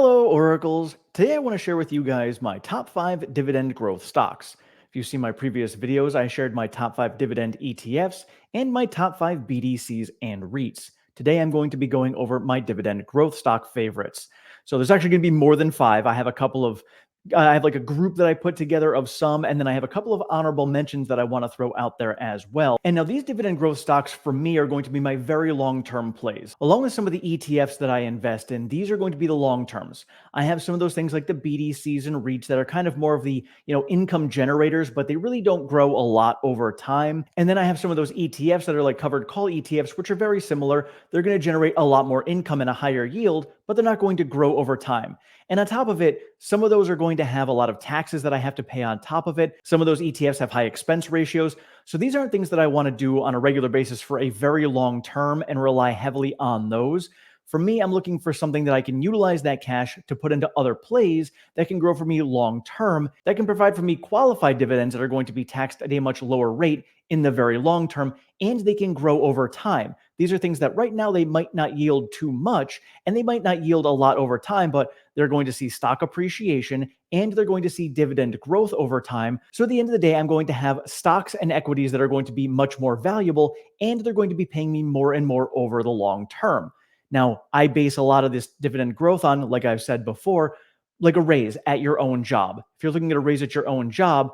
Hello, Oracles. Today I want to share with you guys my top 5 dividend growth stocks. If you've seen my previous videos, I shared my top 5 dividend ETFs and my top 5 BDCs and REITs. Today I'm going to be going over my dividend growth stock favorites. So there's actually going to be more than 5. I have like a group that I put together of some, and then I have a couple of honorable mentions that I want to throw out there as well. And now these dividend growth stocks for me are going to be my very long-term plays. Along with some of the ETFs that I invest in, these are going to be the long terms. I have some of those things like the BDCs and REITs that are kind of more of the, income generators, but they really don't grow a lot over time. And then I have some of those ETFs that are like covered call ETFs, which are very similar. They're going to generate a lot more income and a higher yield, but they're not going to grow over time. And on top of it, some of those are going to have a lot of taxes that I have to pay on top of it. Some of those ETFs have high expense ratios. So these aren't things that I want to do on a regular basis for a very long term and rely heavily on those. For me, I'm looking for something that I can utilize that cash to put into other plays that can grow for me long term, that can provide for me qualified dividends that are going to be taxed at a much lower rate in the very long term, and they can grow over time. These are things that right now they might not yield too much, and they might not yield a lot over time, but they're going to see stock appreciation and they're going to see dividend growth over time. So at the end of the day, I'm going to have stocks and equities that are going to be much more valuable, and they're going to be paying me more and more over the long term. Now, I base a lot of this dividend growth on, like I've said before, like a raise at your own job. If you're looking at a raise at your own job,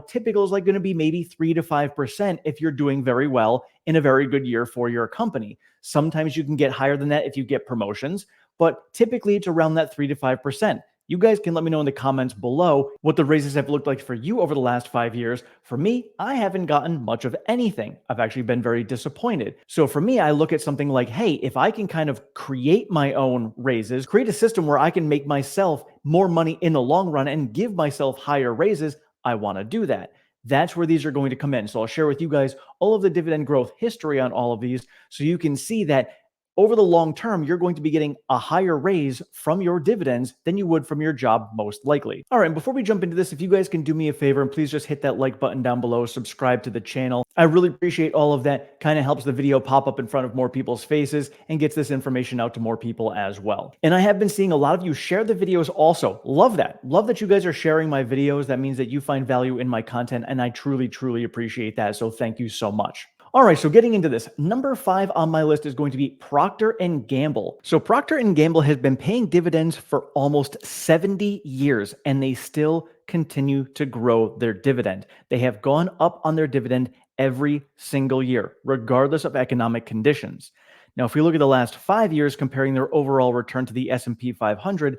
typical is like going to be maybe 3 to 5% if you're doing very well in a very good year for your company. Sometimes you can get higher than that if you get promotions, but typically it's around that 3 to 5%. You guys can let me know in the comments below what the raises have looked like for you over the last 5 years. For me, I haven't gotten much of anything. I've actually been very disappointed. So for me, I look at something like, hey, if I can kind of create my own raises, create a system where I can make myself more money in the long run and give myself higher raises, I want to do that. That's where these are going to come in. So I'll share with you guys all of the dividend growth history on all of these so you can see that over the long term, you're going to be getting a higher raise from your dividends than you would from your job, most likely. All right, and before we jump into this, if you guys can do me a favor and please just hit that like button down below, subscribe to the channel. I really appreciate all of that. Kind of helps the video pop up in front of more people's faces and gets this information out to more people as well. And I have been seeing a lot of you share the videos also. Love that. Love that you guys are sharing my videos. That means that you find value in my content, and I truly, truly appreciate that. So thank you so much. All right, so getting into this, number 5 on my list is going to be Procter & Gamble. So Procter & Gamble has been paying dividends for almost 70 years, and they still continue to grow their dividend. They have gone up on their dividend every single year, regardless of economic conditions. Now, if we look at the last 5 years, comparing their overall return to the S&P 500,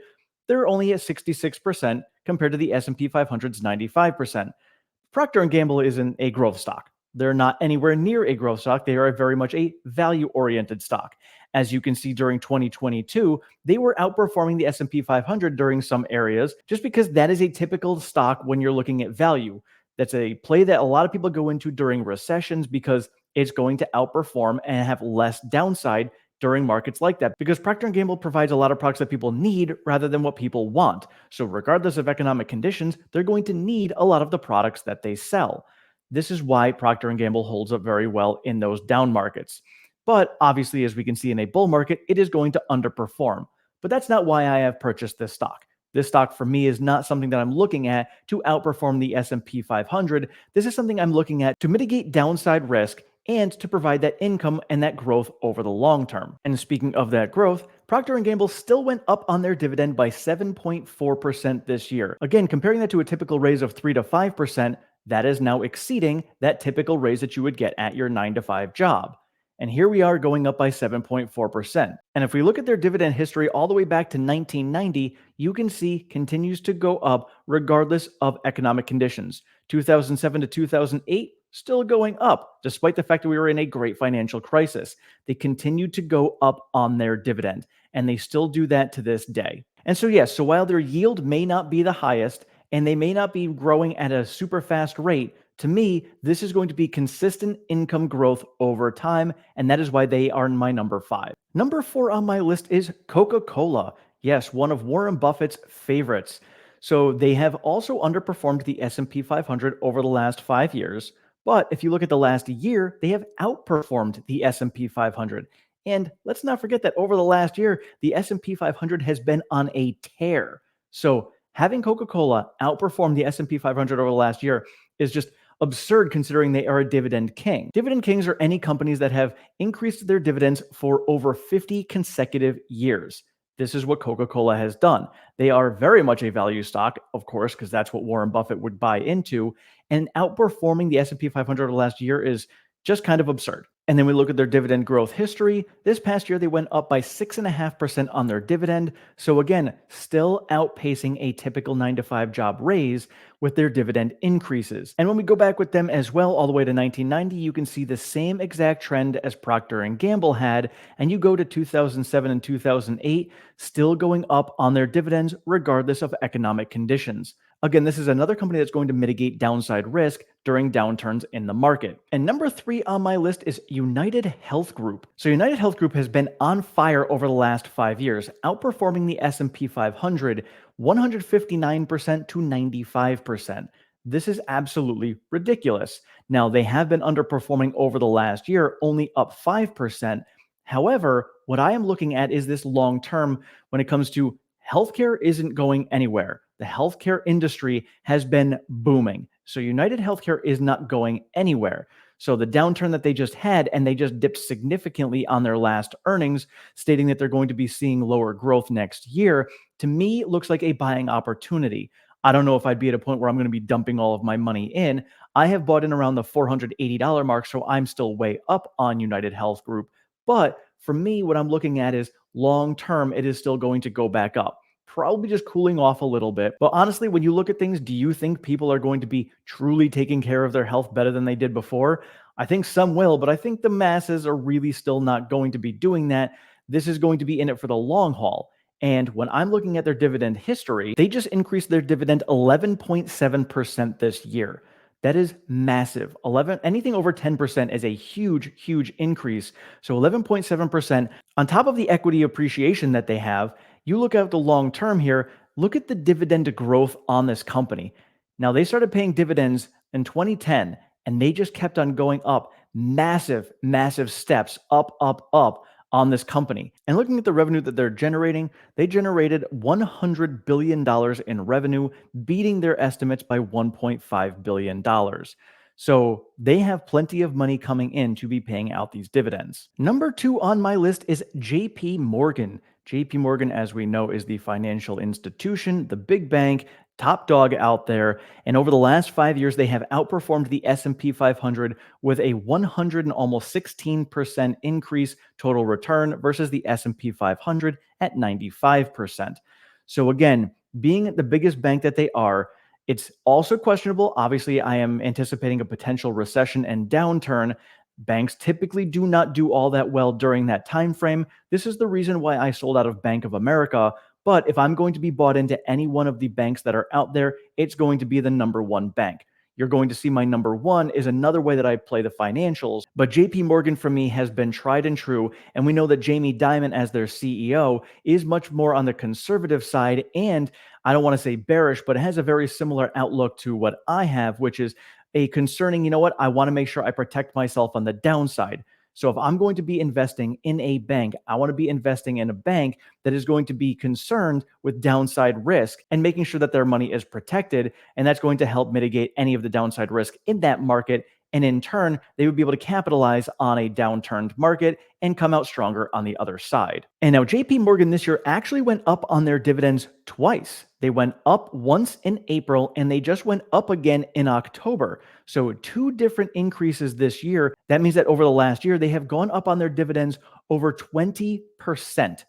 they're only at 66% compared to the S&P 500's 95%. Procter & Gamble isn't a growth stock. They're not anywhere near a growth stock. They are very much a value-oriented stock. As you can see during 2022, they were outperforming the S&P 500 during some areas just because that is a typical stock when you're looking at value. That's a play that a lot of people go into during recessions because it's going to outperform and have less downside during markets like that, because Procter & Gamble provides a lot of products that people need rather than what people want. So regardless of economic conditions, they're going to need a lot of the products that they sell. This is why Procter & Gamble holds up very well in those down markets. But obviously, as we can see in a bull market, it is going to underperform. But that's not why I have purchased this stock. This stock for me is not something that I'm looking at to outperform the S&P 500. This is something I'm looking at to mitigate downside risk and to provide that income and that growth over the long term. And speaking of that growth, Procter & Gamble still went up on their dividend by 7.4% this year. Again, comparing that to a typical raise of 3 to 5%, that is now exceeding that typical raise that you would get at your 9 to 5 job. And here we are going up by 7.4%. And if we look at their dividend history all the way back to 1990, you can see continues to go up regardless of economic conditions. 2007 to 2008, still going up, despite the fact that we were in a great financial crisis. They continued to go up on their dividend, and they still do that to this day. And so yes, so while their yield may not be the highest, and they may not be growing at a super fast rate, to me, this is going to be consistent income growth over time, and that is why they are my number 5. Number 4 on my list is Coca-Cola. Yes, one of Warren Buffett's favorites. So they have also underperformed the S&P 500 over the last 5 years, but if you look at the last year, they have outperformed the S&P 500. And let's not forget that over the last year, the S&P 500 has been on a tear. So having Coca-Cola outperform the S&P 500 over the last year is just absurd considering they are a dividend king. Dividend kings are any companies that have increased their dividends for over 50 consecutive years. This is what Coca-Cola has done. They are very much a value stock, of course, because that's what Warren Buffett would buy into, and outperforming the S&P 500 over the last year is just kind of absurd. And then we look at their dividend growth history. This past year, they went up by 6.5% on their dividend. So again, still outpacing a typical 9 to 5 job raise with their dividend increases. And when we go back with them as well, all the way to 1990, you can see the same exact trend as Procter and Gamble had. And you go to 2007 and 2008, still going up on their dividends regardless of economic conditions. Again, this is another company that's going to mitigate downside risk during downturns in the market. And number 3 on my list is United Health Group. So United Health Group has been on fire over the last 5 years, outperforming the S&P 500 159% to 95%. This is absolutely ridiculous. Now, they have been underperforming over the last year, only up 5%. However, what I am looking at is this long term when it comes to healthcare isn't going anywhere. The healthcare industry has been booming. So United Healthcare is not going anywhere. So the downturn that they just had, and they just dipped significantly on their last earnings, stating that they're going to be seeing lower growth next year, to me looks like a buying opportunity. I don't know if I'd be at a point where I'm going to be dumping all of my money in. I have bought in around the $480 mark, so I'm still way up on United Health Group. But for me, what I'm looking at is long term, it is still going to go back up. Probably just cooling off a little bit. But honestly, when you look at things, do you think people are going to be truly taking care of their health better than they did before? I think some will, but I think the masses are really still not going to be doing that. This is going to be in it for the long haul. And when I'm looking at their dividend history, they just increased their dividend 11.7% this year. That is massive. 11 anything over 10% is a huge, huge increase. So 11.7% on top of the equity appreciation that they have. You look at the long term here, look at the dividend growth on this company. Now, they started paying dividends in 2010, and they just kept on going up massive, massive steps up, up, up on this company. And looking at the revenue that they're generating, they generated $100 billion in revenue, beating their estimates by $1.5 billion. So they have plenty of money coming in to be paying out these dividends. Number 2 on my list is JP Morgan. JP Morgan, as we know, is the financial institution, the big bank, top dog out there, and over the last 5 years they have outperformed the S&P 500 with a 100 and almost 16% increase total return versus the S&P 500 at 95%. So again, being the biggest bank that they are, it's also questionable. Obviously, I am anticipating a potential recession and downturn. Banks typically do not do all that well during that time frame. This is the reason why I sold out of Bank of America. But if I'm going to be bought into any one of the banks that are out there, it's going to be the number one bank. You're going to see my number one is another way that I play the financials. But JP Morgan for me has been tried and true. And we know that Jamie Dimon, as their CEO, is much more on the conservative side. And I don't want to say bearish, but it has a very similar outlook to what I have, which is a concerning, you know what, I want to make sure I protect myself on the downside. So if I'm going to be investing in a bank, I want to be investing in a bank that is going to be concerned with downside risk and making sure that their money is protected. And that's going to help mitigate any of the downside risk in that market. And in turn, they would be able to capitalize on a downturned market and come out stronger on the other side. And now JP Morgan this year actually went up on their dividends twice. They went up once in April and they just went up again in October. So 2 different increases this year. That means that over the last year, they have gone up on their dividends over 20%.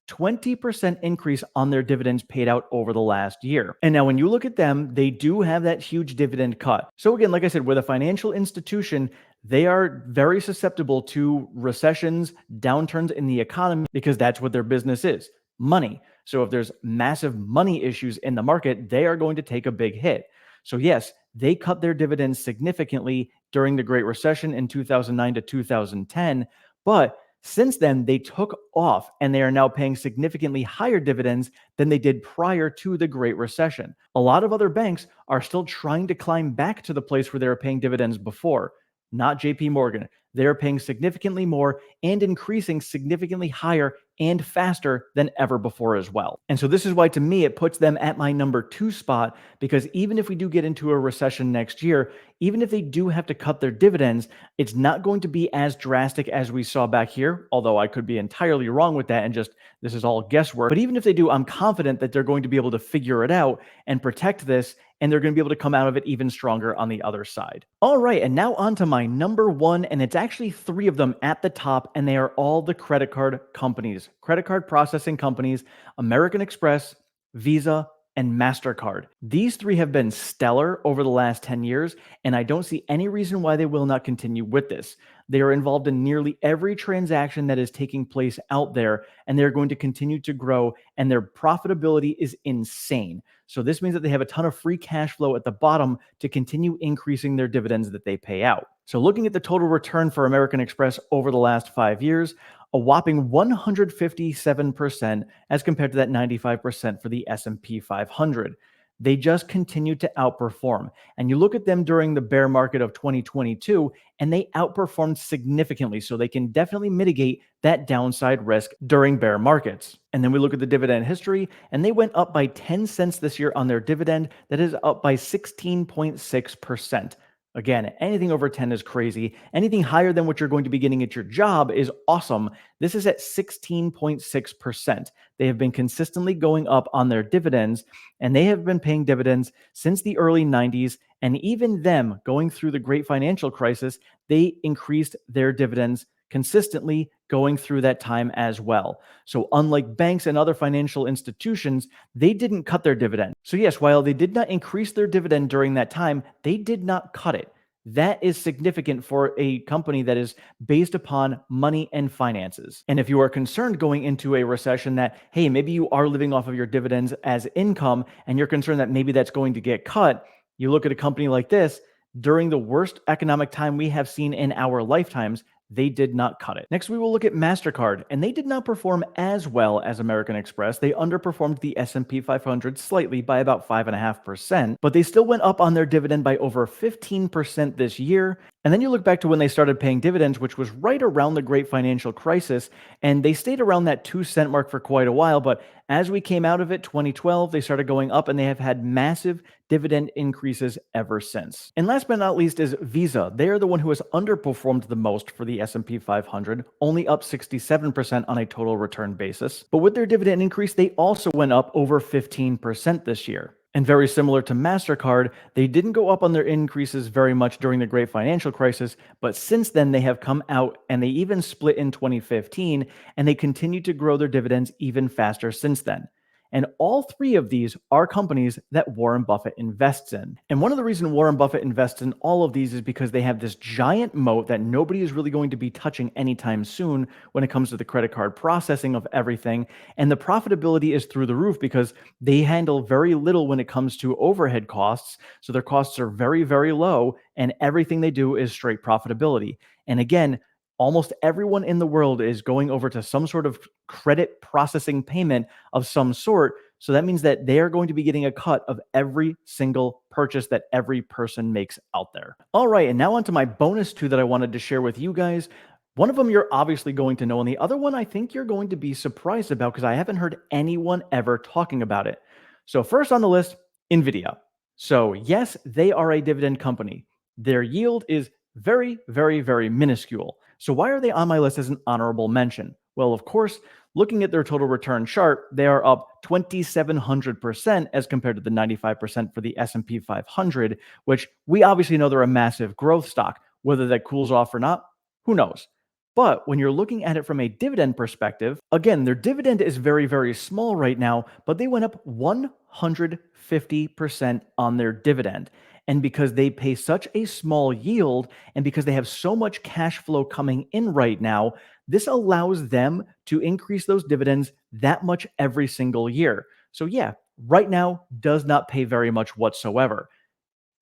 20% increase on their dividends paid out over the last year. And now when you look at them, they do have that huge dividend cut. So again, like I said, with a financial institution, they are very susceptible to recessions, downturns in the economy, because that's what their business is, money. So if there's massive money issues in the market, they are going to take a big hit. So yes, they cut their dividends significantly during the Great Recession in 2009 to 2010, but since then, they took off and they are now paying significantly higher dividends than they did prior to the Great Recession. A lot of other banks are still trying to climb back to the place where they were paying dividends before. Not JP Morgan. they're paying significantly more and increasing significantly higher and faster than ever before as well. And so this is why to me it puts them at my number 2 spot, because even if we do get into a recession next year, even if they do have to cut their dividends, it's not going to be as drastic as we saw back here, although I could be entirely wrong with that and just this is all guesswork. But even if they do, I'm confident that they're going to be able to figure it out and protect this, and they're going to be able to come out of it even stronger on the other side. All right, and now on to my number 1, and it's actually 3 of them at the top, and they are all the credit card companies, credit card processing companies, American Express, Visa, and MasterCard. These 3 have been stellar over the last 10 years, and I don't see any reason why they will not continue with this. They are involved in nearly every transaction that is taking place out there, and they're going to continue to grow, and their profitability is insane. So this means that they have a ton of free cash flow at the bottom to continue increasing their dividends that they pay out. So looking at the total return for American Express over the last 5 years, a whopping 157% as compared to that 95% for the S&P 500. They just continue to outperform. And you look at them during the bear market of 2022, and they outperformed significantly. So they can definitely mitigate that downside risk during bear markets. And then we look at the dividend history, and they went up by 10 cents this year on their dividend. That is up by 16.6%. Again, anything over 10 is crazy. Anything higher than what you're going to be getting at your job is awesome. This is at 16.6%. They have been consistently going up on their dividends, and they have been paying dividends since the early 90s. And even them going through the great financial crisis, they increased their dividends consistently going through that time as well. So unlike banks and other financial institutions, they didn't cut their dividend. So yes, while they did not increase their dividend during that time, they did not cut it. That is significant for a company that is based upon money and finances. And if you are concerned going into a recession that, hey, maybe you are living off of your dividends as income and you're concerned that maybe that's going to get cut, you look at a company like this, during the worst economic time we have seen in our lifetimes, they did not cut it. Next, we will look at MasterCard, and they did not perform as well as American Express. They underperformed the S&P 500 slightly by about 5.5%, but they still went up on their dividend by over 15% this year. And then you look back to when they started paying dividends, which was right around the great financial crisis, and they stayed around that 2-cent mark for quite a while, but as we came out of it, 2012, they started going up, and they have had massive dividend increases ever since. And last but not least is Visa. They are the one who has underperformed the most for the S&P 500, only up 67% on a total return basis. But with their dividend increase, they also went up over 15% this year. And very similar to MasterCard, they didn't go up on their increases very much during the great financial crisis, but since then they have come out, and they even split in 2015, and they continue to grow their dividends even faster since then. And all 3 of these are companies that Warren Buffett invests in. And one of the reasons Warren Buffett invests in all of these is because they have this giant moat that nobody is really going to be touching anytime soon when it comes to the credit card processing of everything. And the profitability is through the roof because they handle very little when it comes to overhead costs. So their costs are very, very low, and everything they do is straight profitability. And again, almost everyone in the world is going over to some sort of credit processing payment of some sort. So that means that they are going to be getting a cut of every single purchase that every person makes out there. All right, and now onto my bonus 2 that I wanted to share with you guys. One of them you're obviously going to know, and the other one I think you're going to be surprised about because I haven't heard anyone ever talking about it. So first on the list, NVIDIA. So yes, they are a dividend company. Their yield is very, very, very minuscule. So why are they on my list as an honorable mention? Well, of course, looking at their total return chart, they are up 2,700% as compared to the 95% for the S&P 500, which we obviously know they're a massive growth stock. Whether that cools off or not, who knows? But when you're looking at it from a dividend perspective, again, their dividend is very, very small right now, but they went up 150% on their dividend. And because they pay such a small yield, and because they have so much cash flow coming in right now, this allows them to increase those dividends that much every single year. So yeah, right now does not pay very much whatsoever.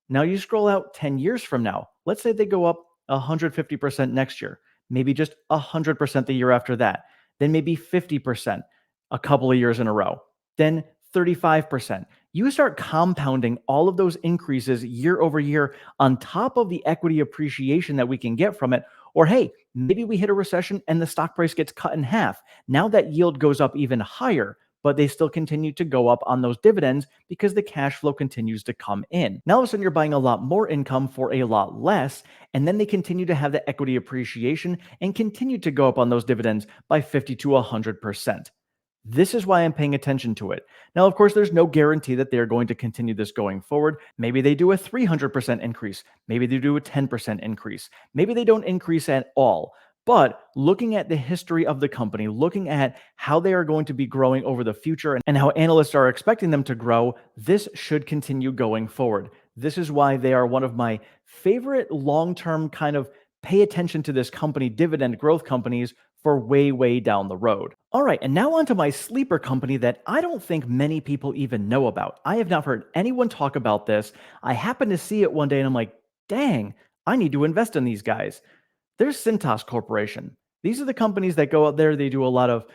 Now you scroll out 10 years from now. Let's say they go up 150% next year, maybe just 100% the year after that, then maybe 50% a couple of years in a row, then 35%. You start compounding all of those increases year over year on top of the equity appreciation that we can get from it Or hey, maybe we hit a recession and the stock price gets cut in half. Now that yield goes up even higher, but they still continue to go up on those dividends because the cash flow continues to come in. Now all of a sudden you're buying a lot more income for a lot less, and then they continue to have the equity appreciation and continue to go up on those dividends by 50 to 100%. This is why I'm paying attention to it. Now, of course, there's no guarantee that they're going to continue this going forward. Maybe they do a 300% increase. Maybe they do a 10% increase. Maybe they don't increase at all. But looking at the history of the company, looking at how they are going to be growing over the future and how analysts are expecting them to grow, this should continue going forward. This is why they are one of my favorite long term kind of pay attention to this company, dividend growth companies for way, way down the road. All right, and now on to my sleeper company that I don't think many people even know about. I have not heard anyone talk about this. I happened to see it one day and I'm like, dang, I need to invest in these guys. There's Cintas Corporation. These are the companies that go out there. They do a lot of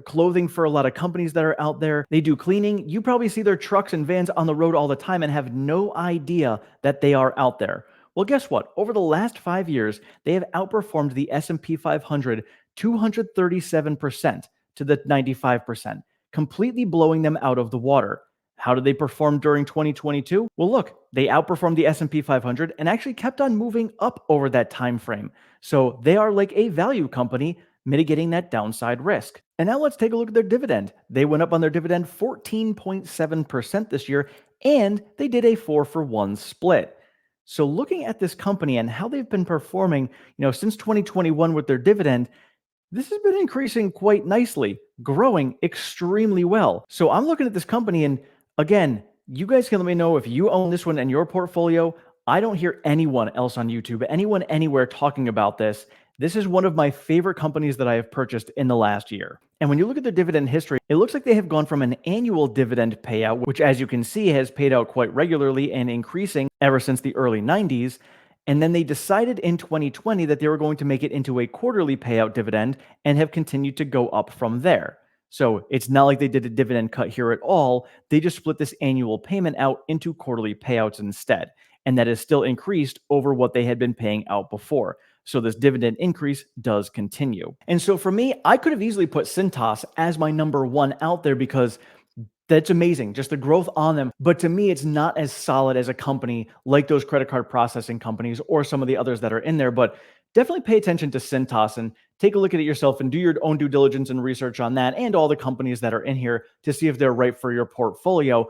clothing for a lot of companies that are out there. They do cleaning. You probably see their trucks and vans on the road all the time and have no idea that they are out there. Well, guess what? Over the last 5 years, they have outperformed the S&P 500 237% to the 95%, completely blowing them out of the water. How did they perform during 2022? Well, look, they outperformed the S&P 500 and actually kept on moving up over that time frame. So they are like a value company mitigating that downside risk. And now let's take a look at their dividend. They went up on their dividend 14.7% this year, and they did a 4-for-1 split. So looking at this company and how they've been performing, since 2021 with their dividend, this has been increasing quite nicely, growing extremely well. So I'm looking at this company, and again, you guys can let me know if you own this one in your portfolio. I don't hear anyone else on YouTube, anyone anywhere talking about this. This is one of my favorite companies that I have purchased in the last year. And when you look at their dividend history, it looks like they have gone from an annual dividend payout, which as you can see has paid out quite regularly and increasing ever since the early 90s. And then they decided in 2020 that they were going to make it into a quarterly payout dividend and have continued to go up from there. So it's not like they did a dividend cut here at all. They just split this annual payment out into quarterly payouts instead. And that is still increased over what they had been paying out before. So this dividend increase does continue. And so for me, I could have easily put Cintas as my number one out there because that's amazing, just the growth on them. But to me, it's not as solid as a company like those credit card processing companies or some of the others that are in there. But definitely pay attention to Cintas and take a look at it yourself and do your own due diligence and research on that and all the companies that are in here to see if they're right for your portfolio.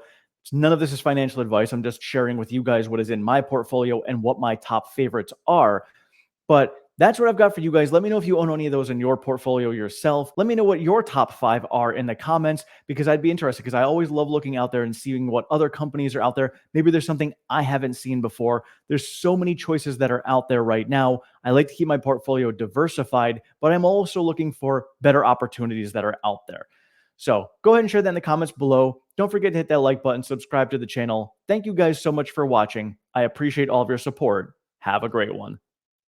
None of this is financial advice. I'm just sharing with you guys what is in my portfolio and what my top favorites are. But that's what I've got for you guys. Let me know if you own any of those in your portfolio yourself. Let me know what your top 5 are in the comments because I'd be interested because I always love looking out there and seeing what other companies are out there. Maybe there's something I haven't seen before. There's so many choices that are out there right now. I like to keep my portfolio diversified, but I'm also looking for better opportunities that are out there. So go ahead and share that in the comments below. Don't forget to hit that like button, subscribe to the channel. Thank you guys so much for watching. I appreciate all of your support. Have a great one.